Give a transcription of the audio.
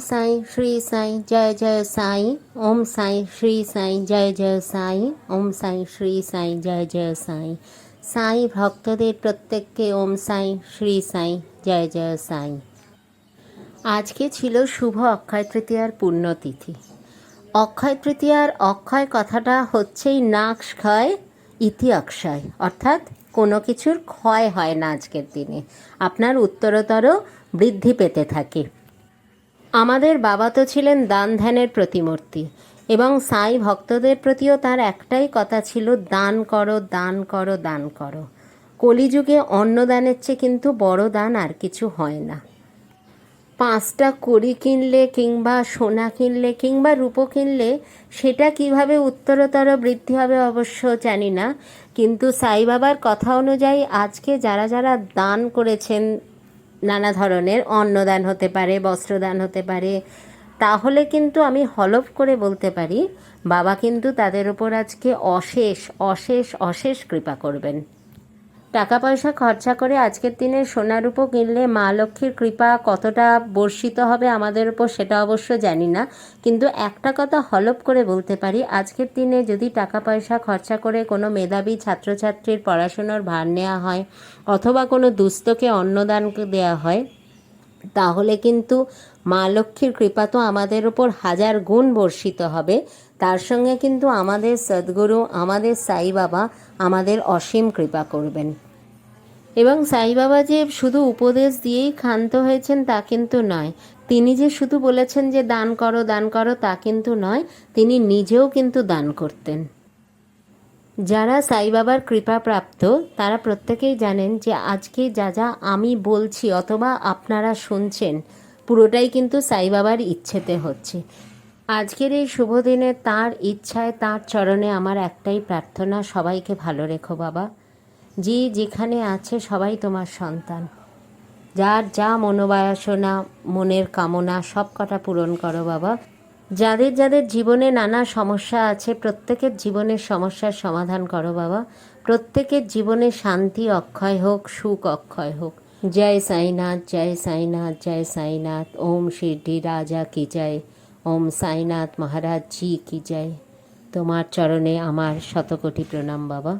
সাই শ্রী সাই জয় জয় সাই। ওম সাই শ্রী সাই জয় জয় সাই। ওম সাই শ্রী সাই জয় জয় সাই। সাই ভক্তদের প্রত্যেককে ওম সাই শ্রী সাই জয় জয় সাই। আজকে ছিল শুভ অক্ষয় তৃতীয়ার পুণ্যতিথি। অক্ষয় তৃতীয়ার অক্ষয় কথাটা হচ্ছেই নাক্ষয় ইতি অক্ষয়, অর্থাৎ কোনো কিছুর ক্ষয় হয় না আজকের দিনে, আপনার উত্তরতর বৃদ্ধি পেতে থাকে। আমাদের বাবা তো ছিলেন দান ধ্যানের প্রতিমূর্তি, এবং সাই ভক্তদের প্রতিও তার একটাই কথা ছিল, দান করো দান করো দান করো। কলিযুগে অন্নদানের চেয়ে কিন্তু বড় দান আর কিছু হয় না। 5টা কড়ি কিনলে কিংবা সোনা কিনলে কিংবা রূপো কিনলে সেটা কিভাবে উত্তরতর বৃদ্ধি হবে অবশ্য জানি না, কিন্তু সাই বাবার কথা অনুযায়ী আজকে যারা যারা দান করেছেন, নানা ধরনের অন্নদান হতে পারে, বস্ত্রদান হতে পারে, তাহলে কিন্তু আমি হলফ করে বলতে পারি বাবা কিন্তু তাদের ওপর আজকে অশেষ অশেষ অশেষ কৃপা করবেন। টাকা পয়সা খরচা করে আজকের দিনে সোনা রূপো কিনলে মা লক্ষ্মীর কৃপা কতটা বর্ষিত হবে আমাদের ওপর সেটা অবশ্য জানি না, কিন্তু একটা কথা হলফ করে বলতে পারি, আজকের দিনে যদি টাকা পয়সা খরচা করে কোনো মেধাবী ছাত্রছাত্রীর পড়াশুনোর ভার নেওয়া হয় অথবা কোনো দুস্থকে অন্নদান দেওয়া হয়, তাহলে কিন্তু মা লক্ষ্মীর কৃপা তো আমাদের ওপর 1000 গুণ বর্ষিত হবে। তার সঙ্গে কিন্তু আমাদের সদ্গুরু, আমাদের সাই বাবা আমাদের অসীম কৃপা করবেন। এবং সাই বাবা যে শুধু উপদেশ দিয়েই ক্ষান্ত হয়েছেন তা কিন্তু নয়, তিনি যে শুধু বলেছেন যে দান করো তা কিন্তু নয়, তিনি নিজেও কিন্তু দান করতেন। যারা সাই বাবার কৃপা প্রাপ্ত তারা প্রত্যেকেই জানেন যে আজকে যা যা আমি বলছি অথবা আপনারা শুনছেন পুরোটাই কিন্তু সাই বাবার ইচ্ছেতে হচ্ছে। আজকের এই শুভ দিনে তাঁর ইচ্ছায়, তাঁর চরণে আমার একটাই প্রার্থনা, সবাইকে ভালো রেখো বাবা। যে যেখানে আছে সবাই তোমার সন্তান, যার যা মনোবাসনা, মনের কামনা সব কটা পূরণ করো বাবা। যাদের যাদের জীবনে নানা সমস্যা আছে প্রত্যেকের জীবনের সমস্যার সমাধান করো বাবা। প্রত্যেকের জীবনে শান্তি অক্ষয় হোক, সুখ অক্ষয় হোক। জয় সাইনাথ, জয় সাইনাথ, জয় সাইনাথ। ওম শিরডি রাজা কি জয়। ওম সাইনাথ মহারাজ জি কি জয়। তোমার চরণে আমার শতকোটি প্রণাম বাবা।